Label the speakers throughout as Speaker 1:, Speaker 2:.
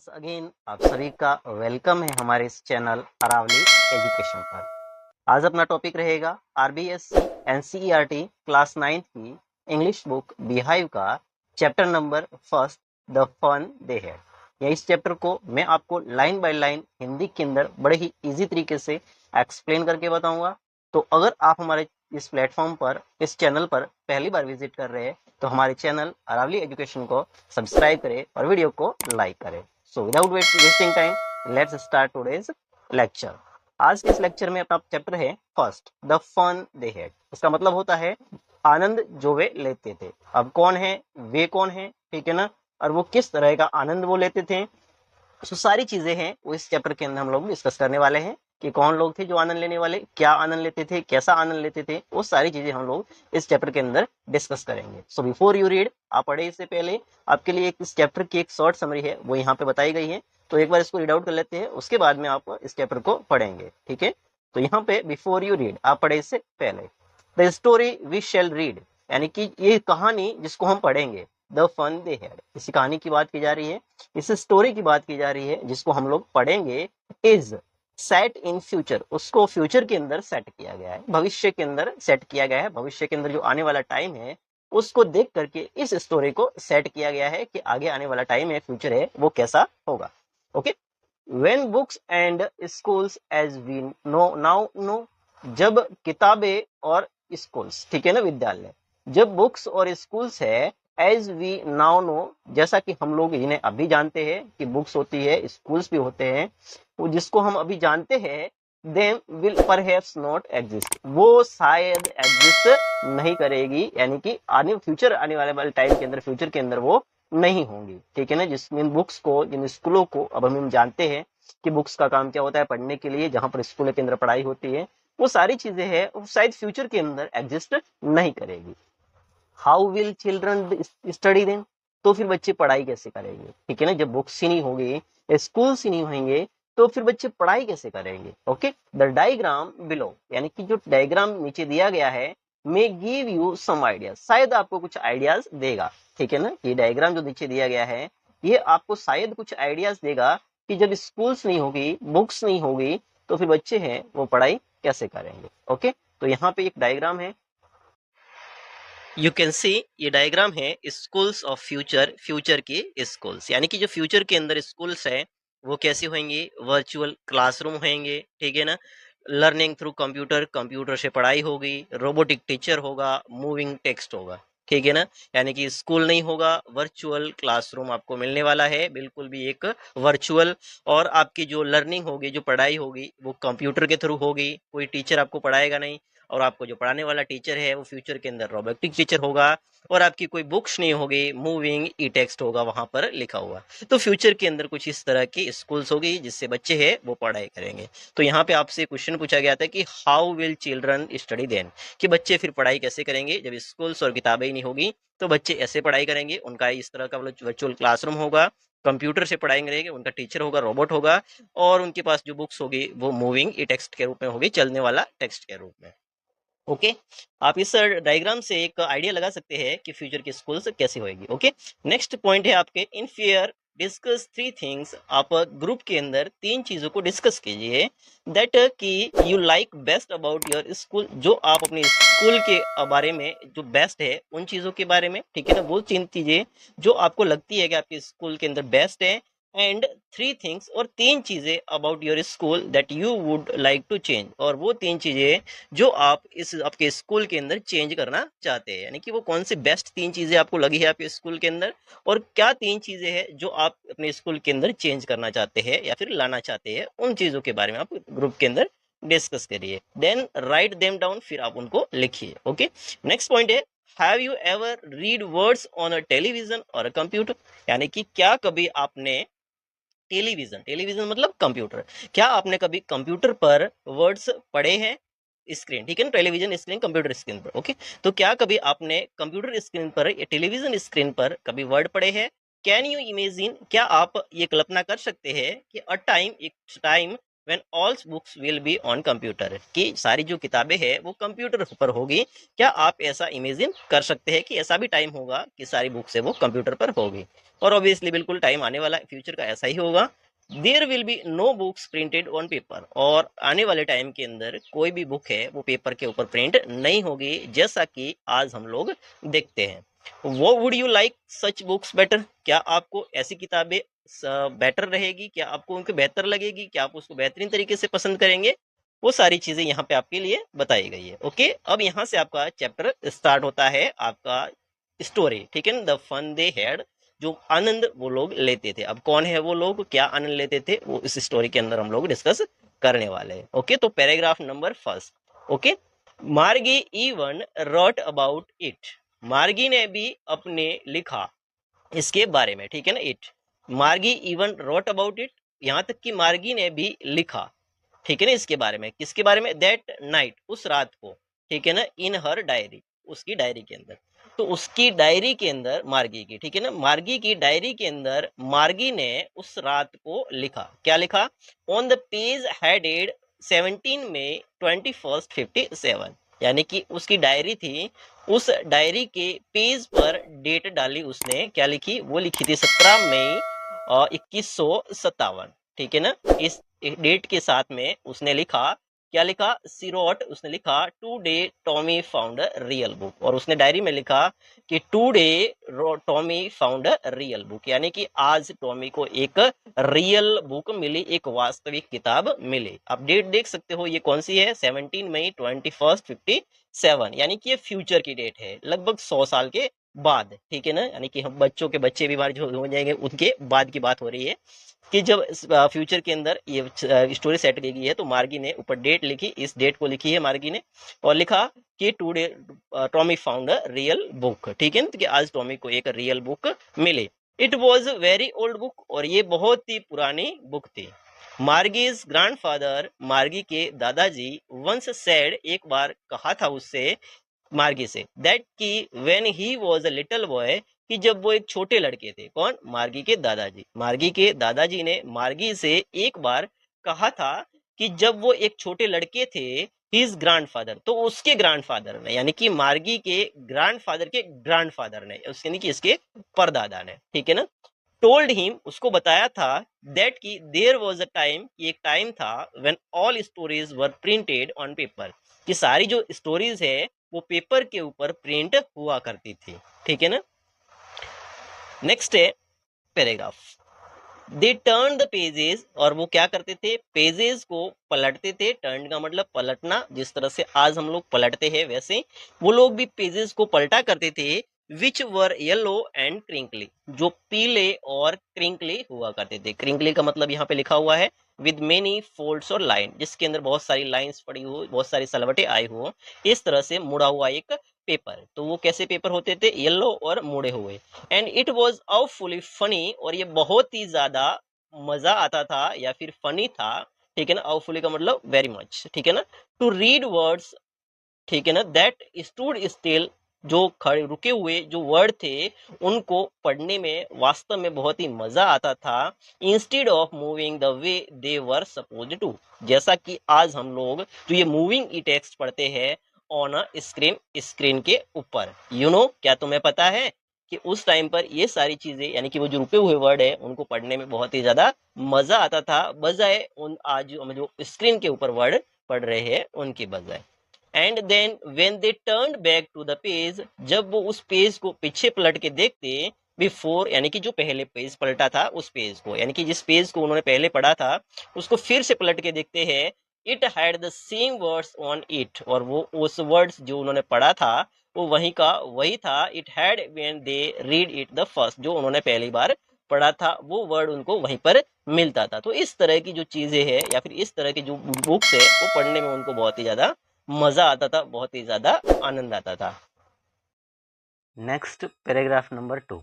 Speaker 1: Once again आप सभी का वेलकम है हमारे इस चैनल अरावली एजुकेशन पर। आज अपना टॉपिक रहेगा आरबीएससी एनसीईआरटी क्लास 9 की इंग्लिश बुक बिहाइव का chapter number first the fun they had. या इस चैप्टर को मैं आपको लाइन बाय लाइन हिंदी के अंदर बड़े ही इजी तरीके से एक्सप्लेन करके बताऊंगा। तो अगर आप हमारे इस प्लेटफॉर्म पर, इस चैनल पर पहली बार विजिट कर रहे हैं तो हमारे चैनल अरावली एजुकेशन को सब्सक्राइब करें और वीडियो को लाइक करें। So without wasting time let's start today's lecture. आज के इस लेक्चर में अपना चैप्टर है first the fun they had. इसका मतलब होता है आनंद जो वे लेते थे। अब कौन है, वे कौन है, ठीक है ना, और वो किस तरह का आनंद वो लेते थे। तो सारी चीजें हैं वो इस चैप्टर के अंदर हम लोग डिस्कस करने वाले हैं कि कौन लोग थे जो आनंद लेने वाले, क्या आनंद लेते थे, कैसा आनंद लेते थे, वो सारी चीजें हम लोग इस चैप्टर के अंदर डिस्कस करेंगे। सो बिफोर यू रीड, आप पढ़े इससे पहले आपके लिए इस चैप्टर की एक शॉर्ट समरी है वो यहाँ पे बताई गई है। तो एक बार इसको रीड आउट कर लेते हैं, उसके बाद में आप इस चैप्टर को पढ़ेंगे, ठीक है। तो यहाँ पे बिफोर यू रीड आप पढ़े इससे पहले, the story we shall read, यानी कि ये कहानी जिसको हम पढ़ेंगे, द फन दे हैड, इसी कहानी की बात की जा रही है, इस स्टोरी की बात की जा रही है जिसको हम लोग पढ़ेंगे, इज सेट इन फ्यूचर, उसको फ्यूचर के अंदर सेट किया गया है, भविष्य के अंदर सेट किया गया है। भविष्य के अंदर जो आने वाला टाइम है उसको देख करके इस स्टोरी को सेट किया गया है कि आगे आने वाला टाइम है, फ्यूचर है, वो कैसा होगा। Okay, when books and schools as we know now no, जब किताबें और स्कूल्स, ठीक है ना, विद्यालय, जब बुक्स और स्कूल्स है एज वी नाउ नो, जैसा कि हम लोग इन्हें अभी जानते हैं कि बुक्स होती है, स्कूल्स भी होते हैं, वो जिसको हम अभी जानते हैं, them will perhaps not exist, वो शायद एग्जिस्ट नहीं करेगी, यानी कि आने वाले टाइम के अंदर, फ्यूचर के अंदर वो नहीं होंगी, ठीक है ना। जिसमें बुक्स को, जिन स्कूलों को अब हम जानते हैं कि बुक्स का काम क्या होता है, पढ़ने के लिए, जहां पर स्कूल के अंदर पढ़ाई होती है, वो सारी चीजें हैं वो शायद फ्यूचर के अंदर एग्जिस्ट नहीं करेगी। How will children study then, तो फिर बच्चे पढ़ाई कैसे करेंगे, ठीक है ना। जब बुक्स ही नहीं होगी, स्कूल ही नहीं होंगे, तो फिर बच्चे पढ़ाई कैसे करेंगे। ओके, द डायग्राम बिलो, यानी कि जो डायग्राम नीचे दिया गया है, may give you some ideas, शायद आपको कुछ आइडियाज देगा, ठीक है ना। ये डायग्राम जो नीचे दिया गया है ये आपको शायद कुछ आइडियाज देगा कि जब स्कूल्स नहीं होगी, बुक्स नहीं होगी, तो फिर बच्चे हैं वो पढ़ाई कैसे करेंगे। ओके, तो यहाँ पे एक डायग्राम है, यू कैन सी, ये डायग्राम है स्कूल्स ऑफ फ्यूचर, फ्यूचर की स्कूल्स, यानी कि जो फ्यूचर के अंदर स्कूल्स है वो कैसे होंगे, वर्चुअल क्लासरूम होंगे, ठीक है ना। लर्निंग थ्रू कंप्यूटर, कंप्यूटर से पढ़ाई होगी, रोबोटिक टीचर होगा, मूविंग टेक्स्ट होगा, ठीक है ना। यानी कि स्कूल नहीं होगा, वर्चुअल क्लासरूम आपको मिलने वाला है, बिल्कुल भी एक वर्चुअल। और आपकी जो लर्निंग होगी, जो पढ़ाई होगी, वो कंप्यूटर के थ्रू होगी, कोई टीचर आपको पढ़ाएगा नहीं, और आपको जो पढ़ाने वाला टीचर है वो फ्यूचर के अंदर रोबोटिक टीचर होगा, और आपकी कोई बुक्स नहीं होगी, मूविंग ई टेक्स्ट होगा वहां पर लिखा हुआ। तो फ्यूचर के अंदर कुछ इस तरह की स्कूल्स होगी जिससे बच्चे हैं वो पढ़ाई करेंगे। तो यहाँ पे आपसे क्वेश्चन पूछा गया था कि how will children study then, कि बच्चे फिर पढ़ाई कैसे करेंगे जब स्कूल्स और किताबें ही नहीं होगी। तो बच्चे ऐसे पढ़ाई करेंगे, उनका इस तरह का वर्चुअल क्लासरूम होगा, कंप्यूटर से पढ़ाई करेंगे, उनका टीचर होगा, रोबोट होगा, और उनके पास जो बुक्स होगी वो मूविंग ई टेक्स्ट के रूप में होगी, चलने वाला टेक्स्ट के रूप में। ओके, आप इस डायग्राम से एक आइडिया लगा सकते हैं कि फ्यूचर की स्कूल्स कैसे होगी। ओके, नेक्स्ट पॉइंट है आपके इन फेयर डिस्कस थ्री थिंग्स, आप ग्रुप के अंदर तीन चीजों को डिस्कस कीजिए दैट कि you like best about your school, जो आप अपने स्कूल के बारे में जो बेस्ट है उन चीजों के बारे में, ठीक है ना, वो तीन चीजें जो आपको लगती है कि आपके स्कूल के अंदर बेस्ट है, एंड थ्री थिंग्स, और तीन चीजें about your school that you would like to change, और वो तीन चीजें जो आप इस आपके स्कूल के अंदर चेंज करना चाहते हैं, यानी कि वो कौन सी बेस्ट तीन चीजें आपको लगी है आपके स्कूल के अंदर, और क्या तीन चीजें हैं जो आप अपने स्कूल के अंदर चेंज करना चाहते हैं या फिर लाना चाहते हैं, उन चीजों के बारे में आप ग्रुप के अंदर डिस्कस करिए, देन राइट देम डाउन, फिर आप उनको लिखिए। ओके, नेक्स्ट पॉइंट है have you ever read words on a television और अ कंप्यूटर, यानी कि क्या कभी आपने टेलीविजन, टेलीविजन मतलब कंप्यूटर, क्या आपने कभी कंप्यूटर पर वर्ड्स पढ़े हैं, स्क्रीन, ठीक है ना, टेलीविजन स्क्रीन, कंप्यूटर स्क्रीन पर। ओके, तो क्या कभी आपने कंप्यूटर स्क्रीन पर या टेलीविजन स्क्रीन पर कभी वर्ड पढ़े हैं। कैन यू इमेजिन, क्या आप ये कल्पना कर सकते हैं कि अ टाइम, एक time when all books will be on computer, कि सारी जो किताबें हैं वो कंप्यूटर पर होगी। क्या आप ऐसा इमेजिन कर सकते हैं कि ऐसा भी टाइम होगा कि सारी बुक्स है वो कंप्यूटर पर होगी? और ऑब्वियसली बिल्कुल टाइम आने वाला फ्यूचर का ऐसा ही होगा। There will be no books printed on paper, और आने वाले टाइम के अंदर कोई भी बुक है वो पेपर के ऊपर प्रिंट नहीं होगी, जैसा कि आज हम लोग देखते हैं। वो would you like such books better, क्या आपको ऐसी किताबें बेटर रहेगी, क्या आपको उनके बेहतर लगेगी, क्या आप उसको बेहतरीन तरीके से पसंद करेंगे? वो सारी चीजें यहाँ पे आपके लिए बताई गई है। ओके, अब यहाँ से आपका चैप्टर स्टार्ट होता है, आपका स्टोरी, ठीक है ना, द फन दे हैड, जो आनंद वो लोग लेते थे। अब कौन है वो लोग, क्या आनंद लेते थे, वो इस स्टोरी के अंदर हम लोग डिस्कस करने वाले हैं। ओके, तो पैराग्राफ नंबर फर्स्ट। ओके, मार्गी इवन रॉट अबाउट इट, मार्गी ने भी अपने लिखा इसके बारे में, ठीक है ना, इट, मार्गी इवन रोट अबाउट इट, यहां तक कि मार्गी ने भी लिखा, ठीक है ना, इसके बारे में, किसके बारे में, दैट नाइट, उस रात को, ठीक है ना, इन हर डायरी, उसकी डायरी के अंदर। तो उसकी डायरी के अंदर मार्गी की, ठीक है ना, मार्गी की डायरी के अंदर मार्गी ने उस रात को लिखा, क्या लिखा, ऑन द पेज हेडेड 17 मई 2157, यानी कि उसकी डायरी थी, उस डायरी के पेज पर डेट डाली उसने, क्या लिखी, वो लिखी थी 17 मई 2157, ठीक है ना। इस डेट के साथ में उसने लिखा, क्या लिखा, सीरोट, उसने लिखा today Tommy found a real book, और उसने डायरी में लिखा कि today Tommy found a real book, यानी कि आज टॉमी को एक रियल बुक मिली, एक वास्तविक किताब मिली। आप डेट देख सकते हो, ये कौन सी है, 17 मई 2157, यानी कि ये फ्यूचर की डेट है, लगभग 100 साल के बाद, ठीक है ना, यानी कि हम बच्चों के बच्चे भी हमारे जो हो जाएंगे उनके बाद की बात हो रही है, कि जब फ्यूचर के अंदर ये स्टोरी सेट की गई है, तो मार्गी ने ऊपर डेट लिखी, इस डेट को लिखी है मार्गी ने, और लिखा कि today Tommy found a real book, ठीक है ना, तो कि आज टॉमी को एक रियल बुक मिली। It was very old book, और ये बहुत ही पुरानी बुक थी। मार्गीज ग्रैंडफादर, मार्गी के दादाजी, वंस सेड, एक बार कहा था उससे, मार्गी से, दैट कि when he was a little boy, कि जब वो एक छोटे लड़के थे, कौन, मार्गी के दादाजी, मार्गी के दादाजी ने मार्गी से एक बार कहा था कि जब वो एक छोटे लड़के थे, हिज ग्रैंडफादर, तो उसके ग्रैंडफादर ने, यानी कि मार्गी के ग्रैंडफादर के ग्रैंडफादर ने, उसके यानी कि इसके परदादा ने, ठीक है ना, टोल्ड हिम, उसको बताया था, दैट कि देयर वाज अ टाइम, कि एक टाइम था, when all stories were printed on paper, कि सारी जो स्टोरीज है वो पेपर के ऊपर प्रिंट हुआ करती थी, ठीक है ना। नेक्स्ट है paragraph, they turn the pages, और वो क्या करते थे, पेजेस को पलटते थे, टर्न का मतलब पलटना, जिस तरह से आज हम लोग पलटते हैं वैसे वो लोग भी पेजेस को पलटा करते थे, विच वर येलो एंड क्रिंकली, जो पीले और क्रिंकली हुआ करते थे, क्रिंकली का मतलब यहाँ पे लिखा हुआ है विद मेनी फोल्ड्स और लाइन, जिसके अंदर बहुत सारी लाइंस पड़ी हो, बहुत सारी सलवटें आई हो, इस तरह से मुड़ा हुआ एक पेपर, तो वो कैसे पेपर होते थे, येलो और मुड़े हुए। एंड इट वॉज आउटफुली फनी, और ये बहुत ही ज्यादा मजा आता था या फिर फनी था, ठीक है ना, आउटफुली का मतलब वेरी मच, ठीक है ना, टू रीड वर्ड्स, ठीक है ना, दैट स्टूड स्टिल, जो खड़े रुके हुए जो वर्ड थे उनको पढ़ने में वास्तव में बहुत ही मजा आता था, instead of moving the way they were supposed to, जैसा कि आज हम लोग जो ये मूविंग ई टेक्स्ट पढ़ते हैं ऑन अ स्क्रीन, स्क्रीन के ऊपर, क्या तुम्हें पता है कि उस टाइम पर ये सारी चीजें, यानी कि वो जो रुके हुए वर्ड है उनको पढ़ने में बहुत ही ज्यादा मजा आता था, बजाय उन आज हम जो स्क्रीन के ऊपर वर्ड पढ़ रहे हैं उनकी बजाय। And then when they turn back to the page, जब वो उस पेज को पीछे पलट के देखते, बिफोर, यानी कि जो पहले पेज पलटा था उस पेज को, यानी कि जिस पेज को उन्होंने पहले पढ़ा था उसको फिर से पलट के देखते हैं, it had the same words on it, और वो उस वर्ड्स जो उन्होंने पढ़ा था वो वही का वही था, it had when they read it the first, जो उन्होंने पहली बार पढ़ा था वो वर्ड उनको वहीं पर मिलता था। तो इस तरह की जो चीजें हैं या फिर इस तरह की जो बुक्स है वो पढ़ने में उनको बहुत ही ज्यादा मजा आता था, बहुत ही ज्यादा आनंद आता था। Next paragraph number 2,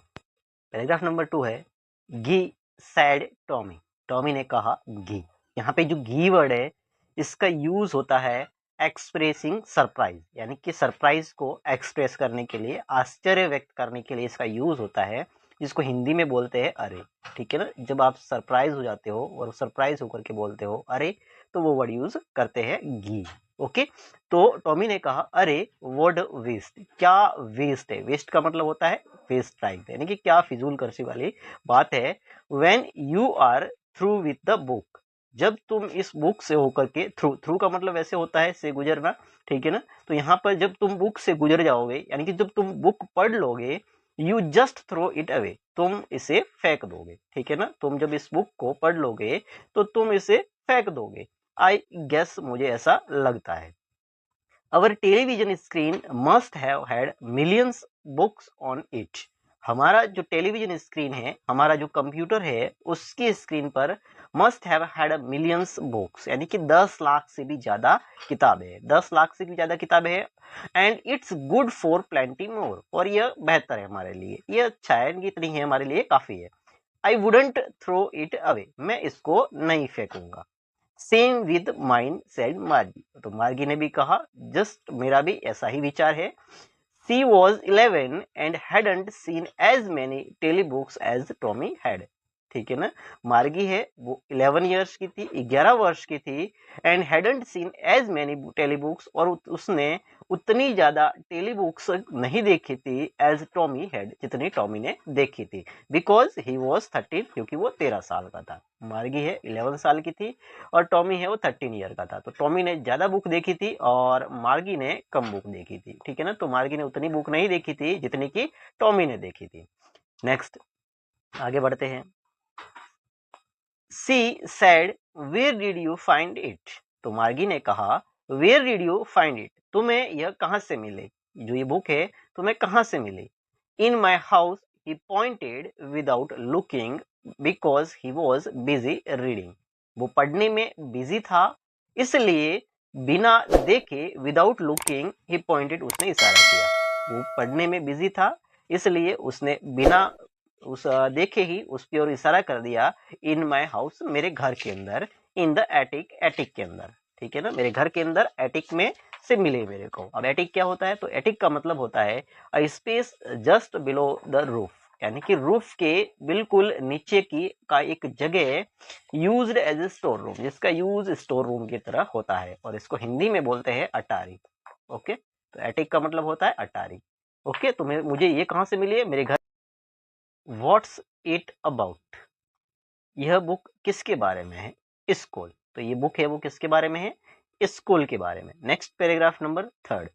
Speaker 1: paragraph number 2 है, घी सैड टॉमी, टॉमी ने कहा घी, यहाँ पे जो घी वर्ड है इसका यूज होता है एक्सप्रेसिंग सरप्राइज, यानी कि सरप्राइज को एक्सप्रेस करने के लिए, आश्चर्य व्यक्त करने के लिए इसका यूज होता है, जिसको हिंदी में बोलते हैं अरे। ठीक है ना, जब आप सरप्राइज हो जाते हो और सरप्राइज होकर के बोलते हो अरे, तो वो वर्ड यूज करते हैं गी। ओके, तो टॉमी ने कहा अरे व्हाट वेस्ट, क्या वेस्ट है। वेस्ट का मतलब होता है वेस्ट टाइम, यानी कि क्या फिजूल खर्ची वाली बात है। When you are through with the book, जब तुम इस बुक से होकर के, थ्रू, थ्रू का मतलब ऐसे होता है से गुजरना। ठीक है ना, तो यहाँ पर जब तुम बुक से गुजर जाओगे, यानी कि जब तुम बुक पढ़ लोगे, you just throw it away, तुम इसे फेंक दोगे। ठीक है ना, तुम जब इस बुक को पढ़ लोगे तो तुम इसे फेंक दोगे। आई गेस, मुझे ऐसा लगता है। Our television screen must have had millions books on it, हमारा जो टेलीविजन स्क्रीन है, हमारा जो कंप्यूटर है, उसकी स्क्रीन पर must have had millions books, यानी कि 10 लाख से भी ज्यादा किताबें हैं, 10 लाख से भी ज्यादा किताबें हैं। And it's good for plenty more, और यह बेहतर है हमारे लिए, ये अच्छा है, इनकी इतनी है हमारे लिए काफी है। I wouldn't throw it away, मैं इसको नहीं फेंकूंगा। Same with mine said Margie, तो मार्गी ने भी कहा जस्ट मेरा भी ऐसा ही विचार है। She was 11 and hadn't seen as many telebooks as Tommy had. ठीक है ना, मार्गी है वो 11 ईयर्स की थी, 11 वर्ष की थी, and hadn't seen as many telebooks, और उसने उतनी ज्यादा टेली बुक्स नहीं देखी थी एज टॉमी हैड, जितनी टॉमी ने देखी थी। बिकॉज ही वॉज 13, क्योंकि वो 13 साल का था। मार्गी है 11 साल की थी और टॉमी है वो 13 ईयर का था। तो टॉमी ने ज्यादा बुक देखी थी और मार्गी ने कम बुक देखी थी। ठीक है ना, तो मार्गी ने उतनी बुक नहीं देखी थी जितनी की टॉमी ने देखी थी। नेक्स्ट, आगे बढ़ते हैं। She said where did you find it, तो मार्गी ने कहा where did you find it, तुम्हें यह कहां से मिले, जो ये बुक है तुम्हें कहां से मिली। In my house, he pointed without looking because he was busy reading, वो पढ़ने में बिजी था, इसलिए बिना देखे, विदाउट लुकिंग ही पॉइंटेड, उसने इशारा किया। वो पढ़ने में बिजी था, इसलिए उसने बिना उस देखे ही उसकी ओर इशारा कर दिया। इन माई हाउस, मेरे घर के अंदर। इन द एटिक, एटिक के अंदर। ठीक है ना, मेरे घर के अंदर एटिक में से मिले मेरे को। अब एटिक क्या होता है, तो एटिक का मतलब होता है a space just below the roof, यानी कि रूफ के बिल्कुल नीचे की का एक जगह used as a store room, जिसका यूज स्टोर रूम की तरह होता है, और इसको हिंदी में बोलते हैं अटारी। ओके, तो एटिक का मतलब होता है अटारी। ओके, तो मुझे ये कहां से मिली है, मेरे घर। व्हाट्स इट अबाउट, यह बुक किसके बारे में है, स्कूल, तो ये बुक है वो किसके बारे में है, स्कूल के बारे में। नेक्स्ट पैराग्राफ नंबर 3,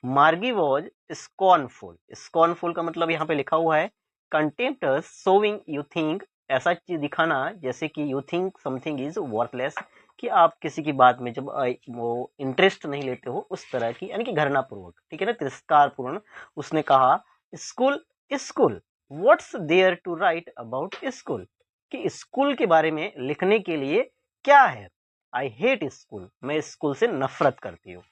Speaker 1: मार्गी वॉज स्कॉर्नफुल, स्कॉर्नफुल का मतलब यहाँ पे लिखा हुआ है कंटेम्प्टस, सोविंग यू थिंक, ऐसा चीज दिखाना जैसे कि you think something is worthless, कि आप किसी की बात में जब वो इंटरेस्ट नहीं लेते हो, उस तरह की, यानी कि घृणा पूर्वक। ठीक है ना, तिरस्कार पूर्ण। उसने कहा school, school, what's there to write about school, कि स्कूल के बारे में लिखने के लिए क्या है। आई हेट स्कूल, मैं स्कूल से नफरत करती हूँ।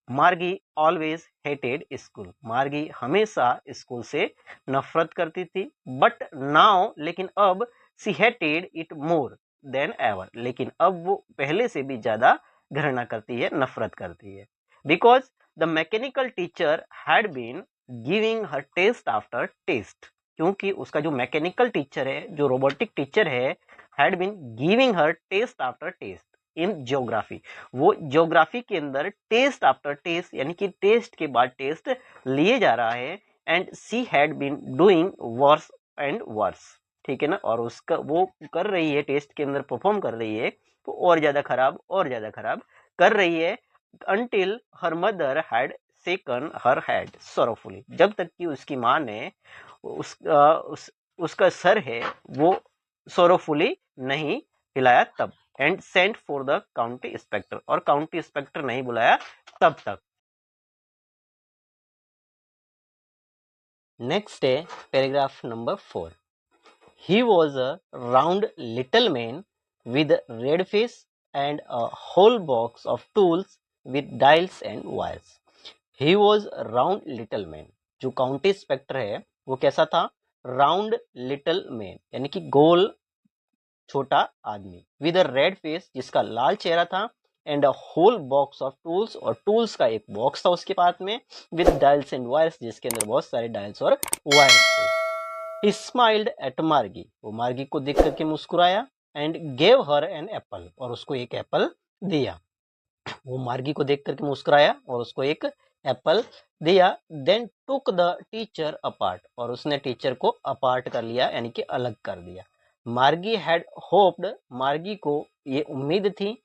Speaker 1: मार्गी ऑलवेज हेटेड स्कूल, मार्गी हमेशा स्कूल से नफरत करती थी। बट नाउ, लेकिन अब, she hated it more than ever, लेकिन अब वो पहले से भी ज्यादा घृणा करती है, नफरत करती है। Because the mechanical teacher had been giving her test after test, क्योंकि उसका जो मैकेनिकल टीचर है, जो रोबोटिक टीचर है, had been giving her test after test in geography, वो ज्योग्राफी के अंदर टेस्ट आफ्टर टेस्ट, यानी कि टेस्ट के बाद टेस्ट लिए जा रहा है। And she had been doing worse and worse, ठीक है ना, और उसका वो कर रही है, टेस्ट के अंदर परफॉर्म कर रही है, तो और ज्यादा खराब और ज्यादा खराब कर रही है। Until her mother had shaken her head sorrowfully, जब तक कि उसकी माँ ने उसका सर है वो सोरोफुली नहीं हिलाया तब। And sent for the county inspector, और काउंटी इंस्पेक्टर नहीं बुलाया तब तक। नेक्स्ट है paragraph number 4, he was a round little man with red face and a whole box of tools with dials and wires. He was round little man, जो county inspector है वो कैसा था, राउंड लिटिल मैन, यानी कि गोल छोटा आदमी, with a red face, जिसका लाल चेहरा था, and a whole box of tools, और टूल्स का एक बॉक्स था उसके पास में, विद डायल्स एंड वायर्स, जिसके अंदर बहुत सारे डायल्स और वायर्स थे। ही स्माइल्ड एट मार्गी, वो मार्गी को देख करके मुस्कुराया, and gave her an apple, और उसको एक एप्पल दिया। वो मार्गी को देख करके मुस्कुराया और उसको एक एप्पल दिया। Then took the teacher apart, और उसने टीचर को अपार्ट कर लिया, यानी कि अलग कर दिया। मार्गी हैड होप्ड, मार्गी को ये उम्मीद थी,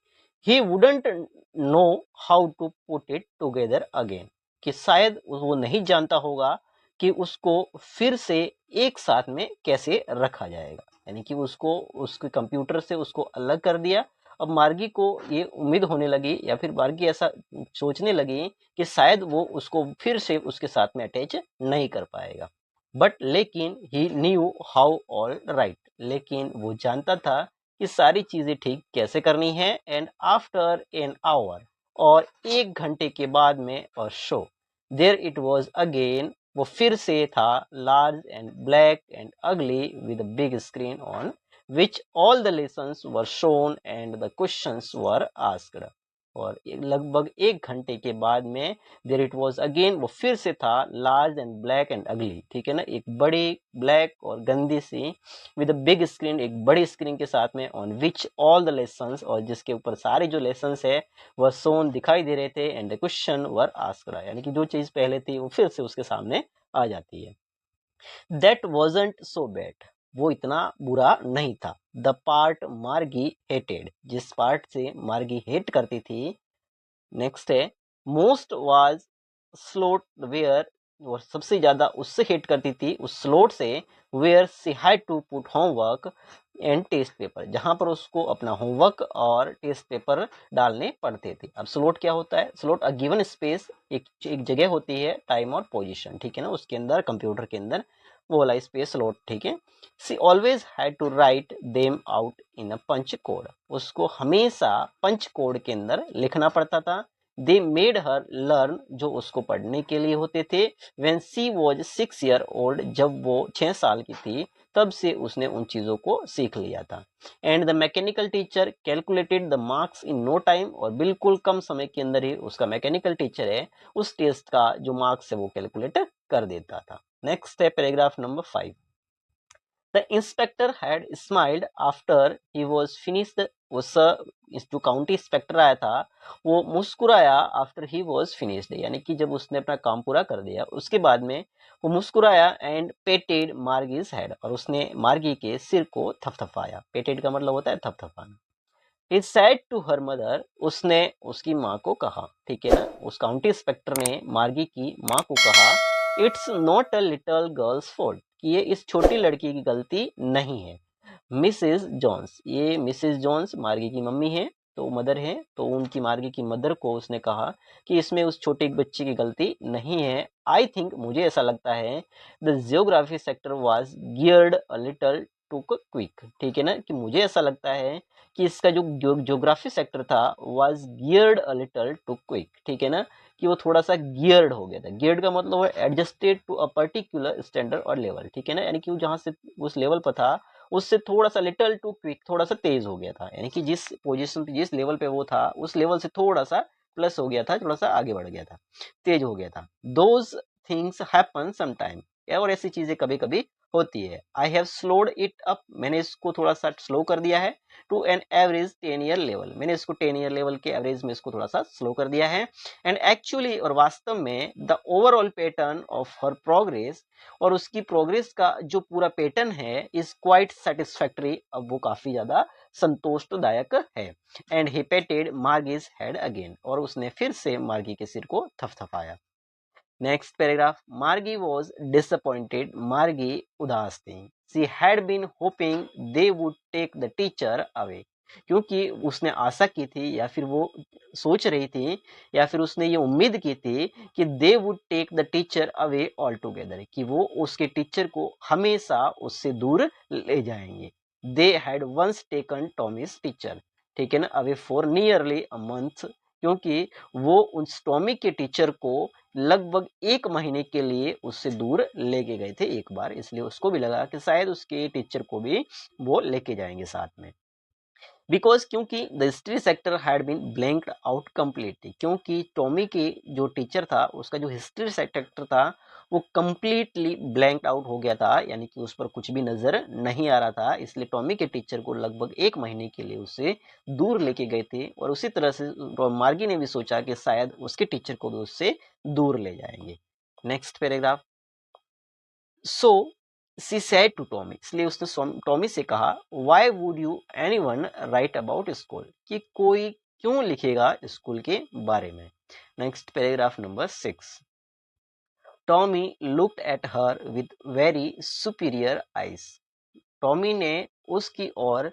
Speaker 1: he wouldn't know how to put it together again, कि शायद वो नहीं जानता होगा कि उसको फिर से एक साथ में कैसे रखा जाएगा, यानी कि उसको उसके कंप्यूटर से उसको अलग कर दिया। अब मार्गी को ये उम्मीद होने लगी, या फिर मार्गी ऐसा सोचने लगी कि शायद वो उसको फिर से उसके साथ में अटैच नहीं कर पाएगा। बट लेकिन ही न्यू हाउ ऑल राइट, लेकिन वो जानता था कि सारी चीजें ठीक कैसे करनी है। एंड आफ्टर एन आवर, और 1 घंटे के बाद में, और show their it was again, वो फिर से था, लार्ज एंड ब्लैक एंड अगली with big screen on which all the lessons were shown and the questions were asked। और लगभग 1 घंटे के बाद में देयर इट वाज अगेन, वो फिर से था, लार्ज एंड ब्लैक एंड अगली, ठीक है ना, एक बड़ी ब्लैक और गंदी सी, विद अ बिग स्क्रीन, एक बड़ी स्क्रीन के साथ में, on which all the lessons, और जिसके ऊपर सारे जो लेसन्स है वह शोन दिखाई दे रहे थे, and the question were asked, यानी कि जो चीज पहले थी वो फिर से उसके सामने आ जाती है। दैट वॉजंट सो बैड, वो इतना बुरा नहीं था। द पार्ट मार्गी हेटेड, जिस पार्ट से मार्गी हेट करती थी, नेक्स्ट है, मोस्ट वाज स्लोट वेयर, वो सबसे ज्यादा उससे हेट करती थी, उस स्लोट से, where she had to put homework and test paper, जहां पर उसको अपना होमवर्क और टेस्ट पेपर डालने पड़ते थे। अब स्लोट क्या होता है? स्लोट अ गिवन स्पेस, एक जगह होती है, टाइम और पोजीशन, ठीक है ना, उसके अंदर कंप्यूटर के अंदर वो वाला स्पेस स्लॉट, ठीक है। She always had to write them out in a punch code, उसको हमेशा पंच कोड के अंदर लिखना पड़ता था। दे मेड हर लर्न, जो उसको पढ़ने के लिए होते थे। When she was 6 year old, जब वो 6 साल की थी, तब से उसने उन चीजों को सीख लिया था। And the mechanical teacher calculated the marks in no time, और बिल्कुल कम समय के अंदर ही उसका मैकेनिकल टीचर है उस टेस्ट का जो मार्क्स है वो कैलकुलेट कर देता था। नेक्स्ट है paragraph number 5। The inspector had smiled after he was finished, उस जो काउंटी इंस्पेक्टर आया था वो मुस्कुराया, आफ्टर ही वॉज फिनिश्ड, यानी कि जब उसने अपना काम पूरा कर दिया उसके बाद में वो मुस्कुराया। एंड पेटेड मार्गीज हेड, और उसने मार्गी के सिर को थपथपाया। पेटेड का मतलब होता है थपथपाना। It said to her mother, उसने उसकी माँ को कहा, ठीक है ना, उस काउंटी इंस्पेक्टर ने मार्गी की माँ को कहा, it's not a little girls fault, कि ये इस छोटी लड़की की गलती नहीं है। मिसेस जॉन्स, ये मिसेस जॉन्स मार्गी की मम्मी है, तो मदर है, तो उनकी मार्गी की मदर को उसने कहा कि इसमें उस छोटी बच्ची की गलती नहीं है। आई थिंक, मुझे ऐसा लगता है, the geography sector was geared a little too quick, ठीक है ना, कि मुझे ऐसा लगता है कि इसका जो ज्योग्राफी सेक्टर था was geared a little too quick, ठीक है ना, कि वो थोड़ा सा गियर्ड हो गया था। गियर्ड का मतलब है adjusted to a particular standard और लेवल, ठीक है ना, यानी कि वो जहां से उस लेवल पर था उससे थोड़ा सा लिटिल टू क्विक, थोड़ा सा तेज हो गया था, यानी कि जिस पोजीशन पे जिस लेवल पे वो था उस लेवल से थोड़ा सा प्लस हो गया था, थोड़ा सा आगे बढ़ गया था, तेज हो गया था। दोज थिंग्स हैपन समटाइम, और ऐसी चीजें कभी कभी होती है। I have slowed it up, मैंने इसको थोड़ा सा स्लो कर दिया है। To an average 10 year level, मैंने इसको 10 ईयर लेवल के एवरेज में इसको थोड़ा सा स्लो कर दिया है। एंड एक्चुअली, और वास्तव में, the overall pattern of her progress, और उसकी प्रोग्रेस का जो पूरा पैटर्न है, इज क्वाइट सेटिस्फैक्टरी, अब वो काफी ज्यादा संतोषदायक है। And he patted Margie's head again, और उसने फिर से मार्गी के सिर को थपथपाया। Next paragraph, Margie was disappointed, Margie उदास थी। She had been hoping they would take the teacher away, क्योंकि उसने आशा की थी, या फिर वो सोच रही थी, या फिर उसने ये उम्मीद की थी कि they would take the teacher away altogether, कि वो उसके टीचर को हमेशा उससे दूर ले जाएंगे। They had once taken Tommy's teacher, ठीक है ना, away for nearly a month, क्योंकि वो उस टॉमी के टीचर को लगभग 1 महीने के लिए उससे दूर लेके गए थे एक बार, इसलिए उसको भी लगा कि शायद उसके टीचर को भी वो लेके जाएंगे साथ में। बिकॉज, क्योंकि the history sector had been blanked out completely, क्योंकि टॉमी के जो टीचर था उसका जो हिस्ट्री सेक्टर था वो कंप्लीटली ब्लैंक्ड आउट हो गया था, यानी कि उस पर कुछ भी नजर नहीं आ रहा था। इसलिए टॉमी के टीचर को लगभग 1 महीने के लिए उसे दूर लेके गए थे, और उसी तरह से मार्गी ने भी सोचा कि शायद उसके टीचर को भी उससे दूर ले जाएंगे। Next paragraph. So she said to Tommy, इसलिए उसने टॉमी से कहा, why would you anyone write about school, कि कोई क्यों लिखेगा स्कूल के बारे में। Next paragraph number 6। Tommy looked at her with very superior eyes. Tommy ने उसकी ओर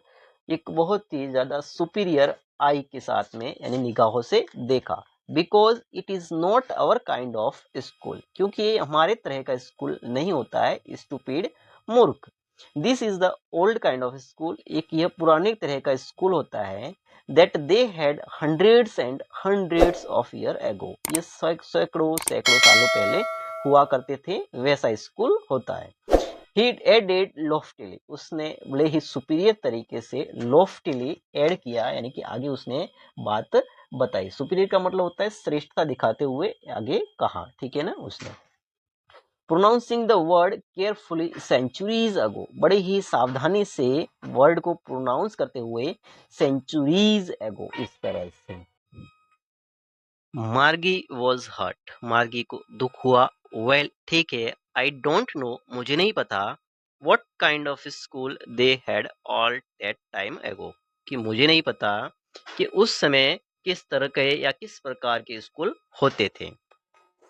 Speaker 1: एक बहुत ही ज्यादा सुपीरियर आई के साथ में, यानी निगाहों से देखा। Because it is not our kind of school, क्योंकि ये हमारे तरह का स्कूल नहीं होता है, स्टूपिड, मूर्ख। This is the old kind of school, एक यह पुराने तरह का स्कूल होता है। That they had hundreds and hundreds of year ago, ये सैकड़ों सैकड़ों सालों पहले हुआ करते थे, वैसा स्कूल होता है। He added loftily, उसने बड़े ही सुपीरियर तरीके से loftily ऐड किया, यानी कि आगे उसने बात बताई। सुपीरियर का मतलब होता है श्रेष्ठता दिखाते हुए आगे कहा, ठीक है ना। उसने pronouncing the word carefully centuries ago, बड़े ही सावधानी से वर्ड को प्रोनाउंस करते हुए सेंचुरीज अगो, इस तरह से। मार्गी वॉज हर्ट, मार्गी को दुख हुआ। वेल ठीक है, आई डोंट नो, मुझे नहीं पता, what kind of school they had all that time एगो, कि मुझे नहीं पता कि उस समय किस तरह के या किस प्रकार के स्कूल होते थे।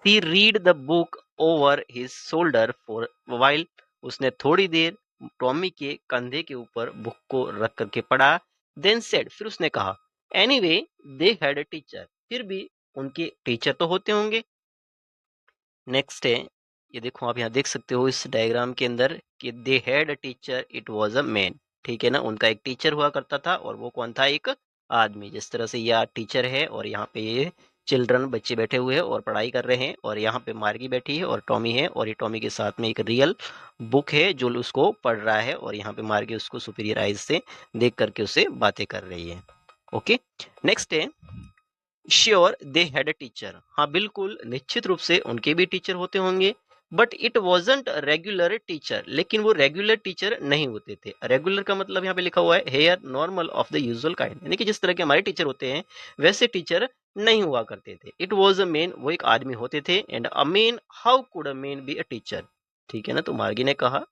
Speaker 1: He read the book over his shoulder for while, उसने थोड़ी देर टॉमी के कंधे के ऊपर बुक को रख करके पढ़ा। देन सेड, फिर उसने कहा, anyway they had a teacher, फिर भी उनके टीचर तो होते होंगे। नेक्स्ट है, ये देखो आप यहाँ देख सकते हो इस डायग्राम के अंदर कि they had a teacher, it was a man, ठीक है ना। उनका एक टीचर हुआ करता था, और वो कौन था, एक आदमी। जिस तरह से यह टीचर है, और यहाँ पे ये चिल्ड्रन बच्चे बैठे हुए हैं और पढ़ाई कर रहे हैं, और यहाँ पे मार्गी बैठी है और टॉमी है, और ये टॉमी के साथ में एक रियल बुक है जो उसको पढ़ रहा है, और यहाँ पे मार्गी उसको सुपीरियर आइज से देख करके उसे बातें कर रही है। ओके, नेक्स्ट है, sure they had a teacher, हाँ बिल्कुल निश्चित रूप से उनके भी टीचर होते होंगे। But it wasn't regular teacher, लेकिन वो रेगुलर टीचर नहीं होते थे। रेगुलर का मतलब यहाँ पे लिखा हुआ है here normal of the usual kind, यानी कि जिस तरह के हमारे टीचर होते हैं वैसे टीचर नहीं हुआ करते थे। इट वॉज अ मैन, वो एक आदमी होते थे। And a man, how could a man be a teacher, ठीक है ना। तो मार्गी ने कहा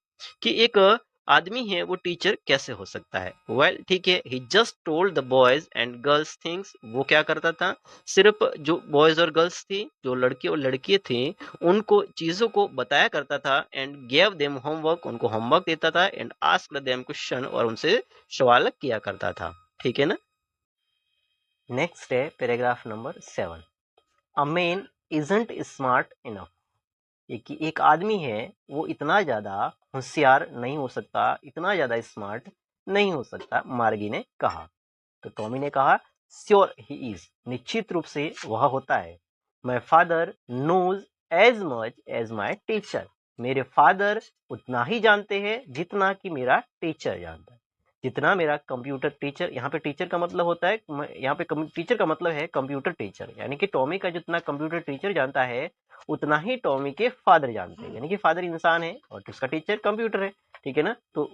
Speaker 1: कि एक आदमी है वो टीचर कैसे हो सकता है। वेल ठीक है, he just told the boys and girls things, वो क्या करता था, सिर्फ जो बॉयज और गर्ल्स थी, जो लड़के और लड़कियां थी, उनको चीजों को बताया करता था। एंड गेव देम होमवर्क, उनको होमवर्क देता था। एंड आस्क्ड देम क्वेश्चन, और उनसे सवाल किया करता था, ठीक है ना। नेक्स्ट है paragraph number 7। A man isn't smart enough, एक आदमी है वो इतना ज्यादा होशियार नहीं हो सकता, इतना ज्यादा स्मार्ट नहीं हो सकता, मार्गी ने कहा। तो टॉमी ने कहा, श्योर ही इज, निश्चित रूप से वह होता है। My father knows as much as my teacher, मेरे फादर उतना ही जानते हैं जितना कि मेरा टीचर जानता है। जितना मेरा कंप्यूटर टीचर, यहाँ पे टीचर का मतलब होता है, यहाँ पे टीचर का मतलब है कंप्यूटर टीचर, यानी कि टॉमी का जितना कंप्यूटर टीचर जानता है उतना ही टॉमी के फादर जानते हैं। यानी कि फादर इंसान है और उसका टीचर कंप्यूटर है, ठीक है ना। तो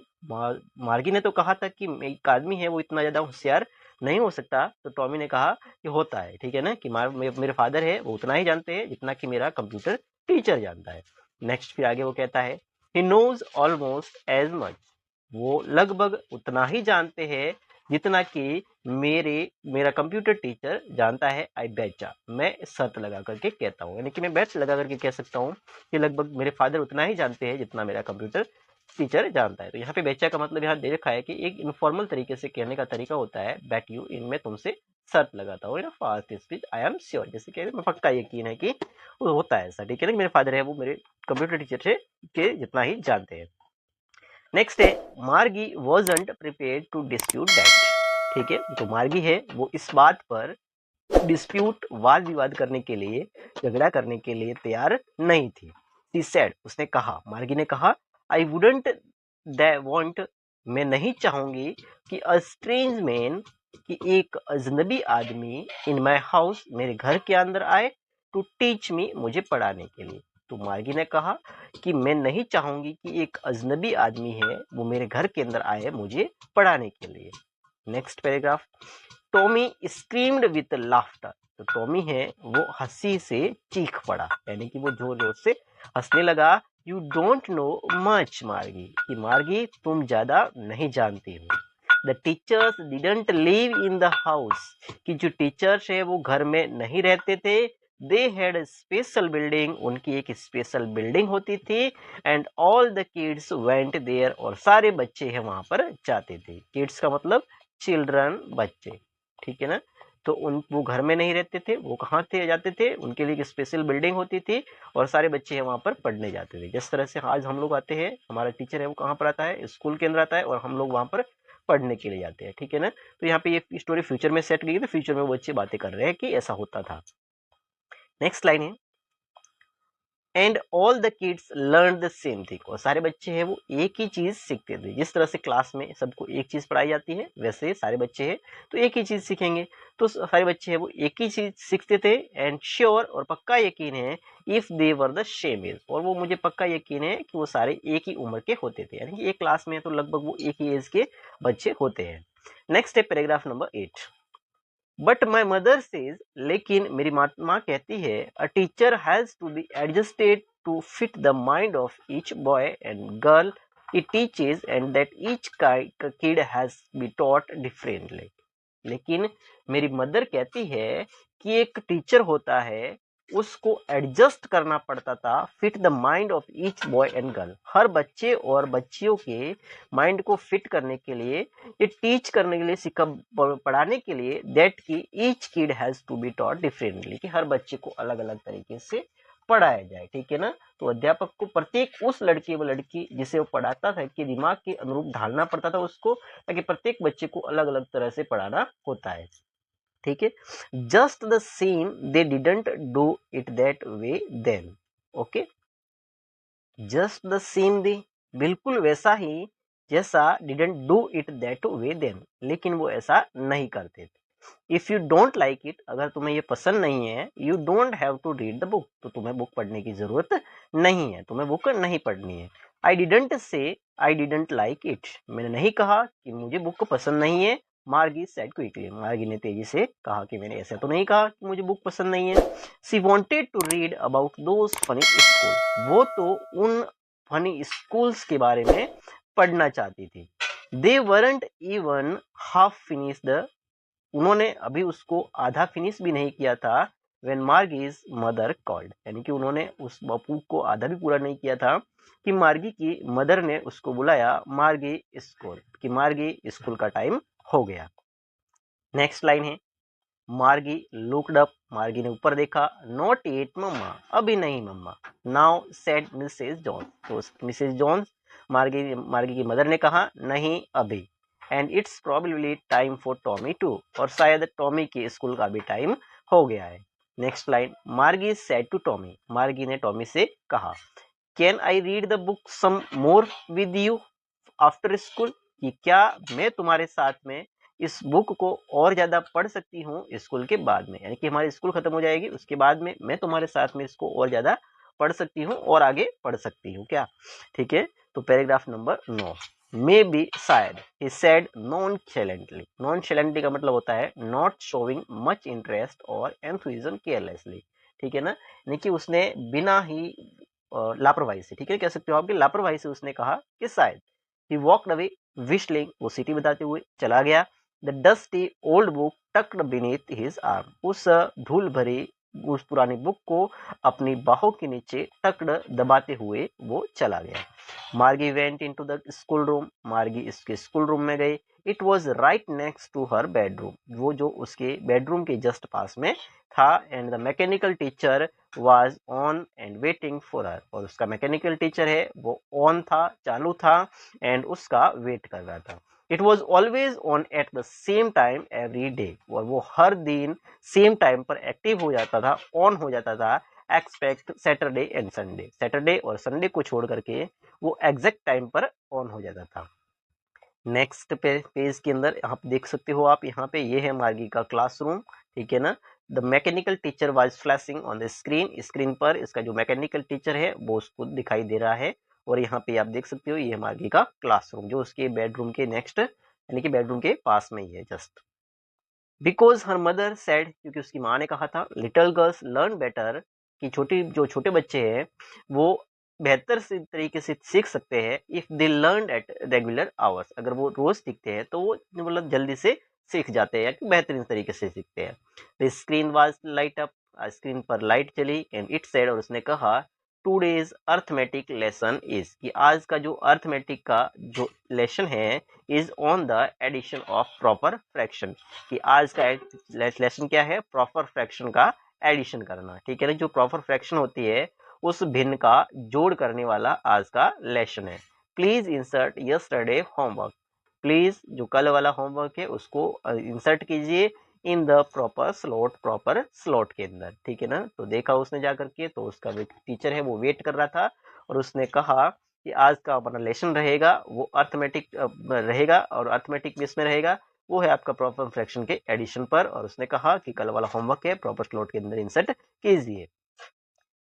Speaker 1: मार्गी ने तो कहा था कि एक आदमी है वो इतना ज्यादा होशियार नहीं हो सकता, तो टॉमी ने कहा कि होता है, ठीक है ना, कि मेरे फादर है वो उतना ही जानते हैं जितना कि मेरा कंप्यूटर टीचर जानता है। नेक्स्ट फिर आगे वो कहता है, he knows almost as much, वो लगभग उतना ही जानते हैं जितना कि मेरा कंप्यूटर टीचर जानता है। आई बेचा, मैं शर्त लगा करके कहता हूँ, यानी कि मैं बेट लगा करके कह सकता हूँ कि लगभग मेरे फादर उतना ही जानते हैं जितना मेरा कंप्यूटर टीचर जानता है। तो यहाँ पे बेचा का मतलब यहाँ दे रखा है कि एक इनफॉर्मल तरीके से कहने का तरीका होता है बैट यू, इनमें तुमसे शर्त लगाता हूँ, fast speech I am sure, जैसे कह रहे मैं पक्का यकीन है कि वो होता है ऐसा, ठीक है ना। मेरे फादर है वो मेरे कंप्यूटर टीचर से के जितना ही जानते हैं। नेक्स्ट है, Margie wasn't prepared to dispute that, ठीक है। तो मार्गी है वो इस बात पर डिस्प्यूट, वाद विवाद करने के लिए, झगड़ा करने के लिए तैयार नहीं थी। शी सेड, उसने कहा, मार्गी ने कहा, आई वुडंट वांट, मैं नहीं चाहूंगी कि अ स्ट्रेंज मैन, कि एक अजनबी आदमी, इन माय हाउस, मेरे घर के अंदर आए, टू टीच मी, मुझे पढ़ाने के लिए। तो मार्गी ने कहा कि मैं नहीं चाहूंगी कि एक अजनबी आदमी है वो मेरे घर के अंदर आए मुझे पढ़ाने के लिए। Next paragraph, Tommy screamed with laughter. तो टॉमी है वो हंसी से चीख पड़ा, यानी कि वो जोर जोर से हंसने लगा। यू डोंट नो मच मार्गी, कि मार्गी तुम ज्यादा नहीं जानती हो। The teachers didn't live in the house, कि जो टीचर्स है वो घर में नहीं रहते थे। दे हैड स्पेशल बिल्डिंग, उनकी एक स्पेशल बिल्डिंग होती थी। And all the kids went there, और सारे बच्चे हैं वहां पर जाते थे। किड्स का मतलब चिल्ड्रन, बच्चे, ठीक है ना। तो वो घर में नहीं रहते थे, वो कहाँ थे जाते थे, उनके लिए एक स्पेशल बिल्डिंग होती थी और सारे बच्चे हैं वहां पर पढ़ने जाते थे। जिस तरह से आज हम लोग आते हैं, हमारा टीचर है वो कहाँ पर आता है, स्कूल के अंदर आता है और हम लोग वहां पर पढ़ने के लिए जाते हैं, ठीक है ना। तो यहाँ पे ये स्टोरी फ्यूचर में सेट की गई, तो फ्यूचर में वो बच्चे बातें कर रहे हैं कि ऐसा होता था। नेक्स्ट लाइन है, and all the kids learn the same thing, और सारे बच्चे हैं वो एक ही चीज सीखते थे। जिस तरह से क्लास में सबको एक चीज पढ़ाई जाती है, वैसे सारे बच्चे हैं तो एक ही चीज सीखेंगे। तो सारे बच्चे हैं वो एक ही चीज सीखते थे। एंड श्योर, और पक्का यकीन है, if they were the same age, और वो मुझे पक्का यकीन है कि वो सारे एक ही उम्र के होते थे, यानी कि एक क्लास में तो लगभग वो एक ही एज के बच्चे होते हैं। नेक्स्ट है paragraph number 8। But my mother says, लेकिन मेरी माँ कहती है, a teacher has to be adjusted to fit the mind of each boy and girl it teaches, and that each kid has be taught differently. लेकिन मेरी mother कहती है कि एक टीचर होता है, उसको एडजस्ट करना पड़ता था, fit the mind of each boy and girl, हर बच्चे और बच्चियों के माइंड को फिट करने के लिए, ये टीच करने के लिए, पढ़ाने के लिए, दैट की each kid has to be taught differently, कि हर बच्चे को अलग अलग तरीके से पढ़ाया जाए, ठीक है ना। तो अध्यापक को प्रत्येक उस लड़के व लड़की जिसे वो पढ़ाता था कि दिमाग के अनुरूप ढालना पड़ता था उसको, ताकि प्रत्येक बच्चे को अलग अलग तरह से पढ़ाना होता है, ठीक है। Just the same they didn't do it that way then, okay. Just the same they, बिल्कुल वैसा ही जैसा, didn't do it that way then, लेकिन वो ऐसा नहीं करते थे। If you don't like it, अगर तुम्हें ये पसंद नहीं है, you don't have to read the book, तो तुम्हें बुक पढ़ने की जरूरत नहीं है, तुम्हें बुक नहीं पढ़नी है। I didn't say I didn't like it, मैंने नहीं कहा कि मुझे बुक पसंद नहीं है। मार्गी सेड क्विकली, मार्गी ने तेजी से कहा कि मैंने ऐसा तो नहीं कहा कि मुझे बुक पसंद नहीं है। She wanted to read about those funny school, वो तो उन फनी स्कूल्स के बारे में पढ़ना चाहती थी। They weren't even half finish the, उन्होंने अभी उसको आधा फिनिश भी नहीं किया था। व्हेन मार्गीज मदर कॉल्ड, यानी कि उन्होंने उस बुक को आधा भी पूरा नहीं किया था कि मार्गी की मदर ने उसको बुलाया, मार्गी स्कूल, कि मार्गी स्कूल का टाइम हो गया। नेक्स्ट लाइन है, मार्गी लुक्ड अप, मार्गी ने ऊपर देखा। नॉट येट मम्मा, अभी नहीं mamma. Now said Mrs Jones, तो मिसेस जॉन्स, मार्गी की मदर ने कहा, नहीं अभी। And it's probably time for Tommy too, और शायद टॉमी के स्कूल का भी टाइम हो गया है। Next line, Margie said to Tommy, Margie ने टॉमी से कहा, can I read the book some more with you after school, कि क्या मैं तुम्हारे साथ में इस बुक को और ज्यादा पढ़ सकती हूँ स्कूल के बाद में, यानी कि हमारी स्कूल खत्म हो जाएगी उसके बाद में मैं तुम्हारे साथ में इसको और ज्यादा पढ़ सकती हूँ और आगे पढ़ सकती हूँ क्या, ठीक है। तो पैराग्राफ नंबर 9, मे बी शायद, ही सेड नॉनचैलेंटली, नॉनचैलेंटली का मतलब होता है नॉट शोइंग मच इंटरेस्ट और एंथुसिज्म केयरलेसली, ठीक है ना, यानी कि उसने बिना ही लापरवाही से, ठीक है, कह सकते हो आपकी लापरवाही से उसने कहा कि शायद। ही वॉकड अवे विशलिंग, वो सिटी बताते हुए चला गया। The dusty old book tucked beneath his arm, उस धूल भरी उस पुरानी बुक को अपनी बाहों के नीचे टक्ड दबाते हुए वो चला गया। Margie went into the school room, Margie इसके स्कूल रूम में गई। It was right next to her bedroom, वो जो उसके बेडरूम के जस्ट पास में था। And the mechanical teacher was on and waiting for her, और उसका मैकेनिकल टीचर है वो ऑन था, चालू था, एंड उसका वेट कर रहा था। It was always on at the same time every day, और वो हर दिन सेम टाइम पर एक्टिव हो जाता था, ऑन हो जाता था, expect Saturday and Sunday, Saturday और संडे को छोड़ करके वो एग्जैक्ट टाइम पर ऑन हो जाता था। नेक्स्ट पेज के अंदर यहाँ पे देख सकते हो आप, यहाँ पे ये है मार्गी का क्लासरूम, ठीक है ना। The mechanical teacher was flashing on the screen पर इसका जो मैकेनिकल टीचर है वो उसको दिखाई दे रहा है। और यहाँ पे आप देख सकते हो ये मार्गी का क्लासरूम जो उसके बेडरूम के नेक्स्ट यानी कि बेडरूम के पास में ही है just. Because her mother said क्योंकि उसकी माँ ने कहा था लिटिल गर्ल्स लर्न बेटर कि छोटे बच्चे हैं वो बेहतर से तरीके से सीख सकते हैं if they learn at regular hours, अगर वो रोज सीखते हैं तो वो मतलब जल्दी से सीख जाते हैं या कि बेहतरीन तरीके से सीखते हैं। The screen was light up, screen पर लाइट चली एंड इट सेड और उसने कहा टूडेज अर्थमेटिक लेसन इज कि आज का जो अर्थमेटिक का जो लेसन है is on the addition of proper fraction कि आज का लेसन क्या है, प्रॉपर फ्रैक्शन का एडिशन करना। ठीक है ना, जो प्रॉपर फ्रैक्शन होती है उस भिन्न का जोड़ करने वाला आज का लेसन है। Please insert yesterday homework, please जो कल वाला होमवर्क है उसको इंसर्ट कीजिए इन द प्रॉपर स्लॉट के अंदर। ठीक है ना, तो देखा उसने जा करके तो उसका टीचर है वो वेट कर रहा था और उसने कहा कि आज का अपना लेसन रहेगा वो अर्थमेटिक रहेगा और अर्थमेटिक बेस में रहेगा, वो है आपका प्रॉपर फ्रैक्शन के एडिशन पर। और उसने कहा कि कल वाला होमवर्क है प्रॉपर स्लॉट के अंदर इंसर्ट कीजिए।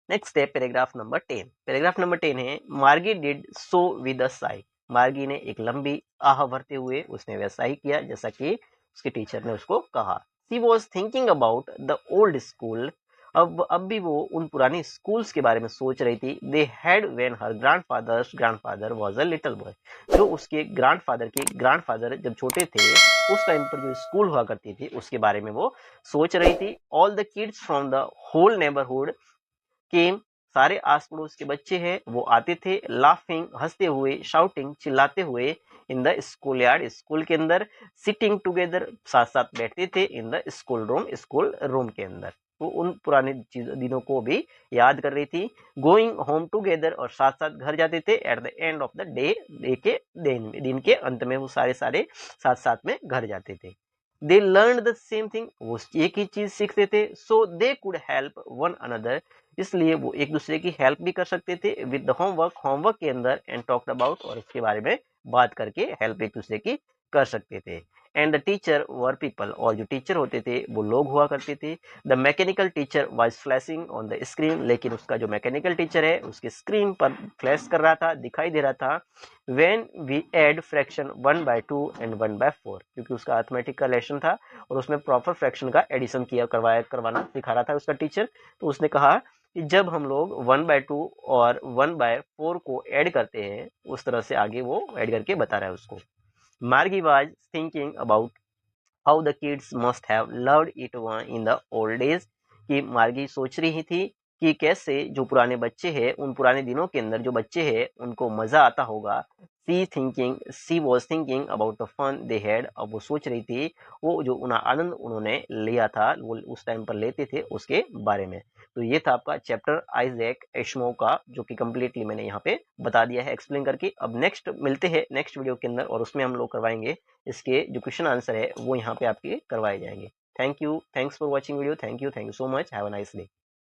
Speaker 1: नेक्स्ट है पैराग्राफ नंबर 10। पैराग्राफ नंबर 10 है मार्गी did so with a Sai, मार्गी ने एक लंबी आह भरते हुए उसने वैसा ही किया जैसा कि उसके टीचर ने उसको कहा। She was thinking about the old school, अब भी वो उन पुरानी स्कूल्स के बारे में सोच रही थी। They had when her grandfather was a little boy, जो उसके ग्रैंडफादर जब छोटे थे उस टाइम पर जो स्कूल हुआ करती थी उसके बारे में वो सोच रही थी। All the kids from the whole neighbourhood came, सारे आस पड़ोस के बच्चे हैं वो आते थे, लाफिंग हंसते हुए, शाउटिंग चिल्लाते हुए, in the school yard school के अंदर, सिटिंग टुगेदर साथ साथ बैठते थे, इन द स्कूल रूम के अंदर। तो उन पुराने दिनों को भी याद कर रही थी। गोइंग होम टुगेदर और साथ साथ घर जाते थे। At the end of the दिन के अंत में वो सारे साथ साथ में घर जाते थे। They learn the same thing, वो एक ही चीज सीखते थे। So they could help one another, इसलिए वो एक दूसरे की हेल्प भी कर सकते थे विद द होमवर्क के अंदर, एंड टॉक्ड अबाउट और इसके बारे में बात करके हेल्प एक दूसरे की कर सकते थे। And the teacher were people, और जो टीचर होते थे वो लोग हुआ करते थे। The mechanical teacher was flashing on the screen, लेकिन उसका जो मैकेनिकल टीचर है उसके स्क्रीन पर फ्लैश कर रहा था, दिखाई दे रहा था। When we add fraction 1/2 and 1/4, क्योंकि उसका अर्थमेटिक का लेसन था और उसमें प्रॉपर फ्रैक्शन का एडिशन करवाना सिखा रहा था उसका टीचर। तो उसने कहा कि जब हम लोग 1/2 और 1/4 को ऐड करते हैं उस तरह से आगे वो ऐड करके बता रहा है उसको। मार्गी was thinking about how the kids must have loved it in the old days, कि मार्गी सोच रही थी कि कैसे जो पुराने बच्चे हैं उन पुराने दिनों के अंदर जो बच्चे हैं उनको मजा आता होगा। She was thinking about the fun they had, अब वो सोच रही थी वो जो आनंद उन्होंने लिया था वो उस टाइम पर लेते थे उसके बारे में। तो ये था आपका चैप्टर आइजैक एशमो का, जो कि कंप्लीटली मैंने यहाँ पे बता दिया है एक्सप्लेन करके। अब नेक्स्ट मिलते हैं नेक्स्ट वीडियो के अंदर और उसमें हम लोग करवाएंगे इसके जो क्वेश्चन आंसर है वो यहाँ पे आपके करवाए जाएंगे। Thank you, thanks for watching video, thank you so much, have a nice day.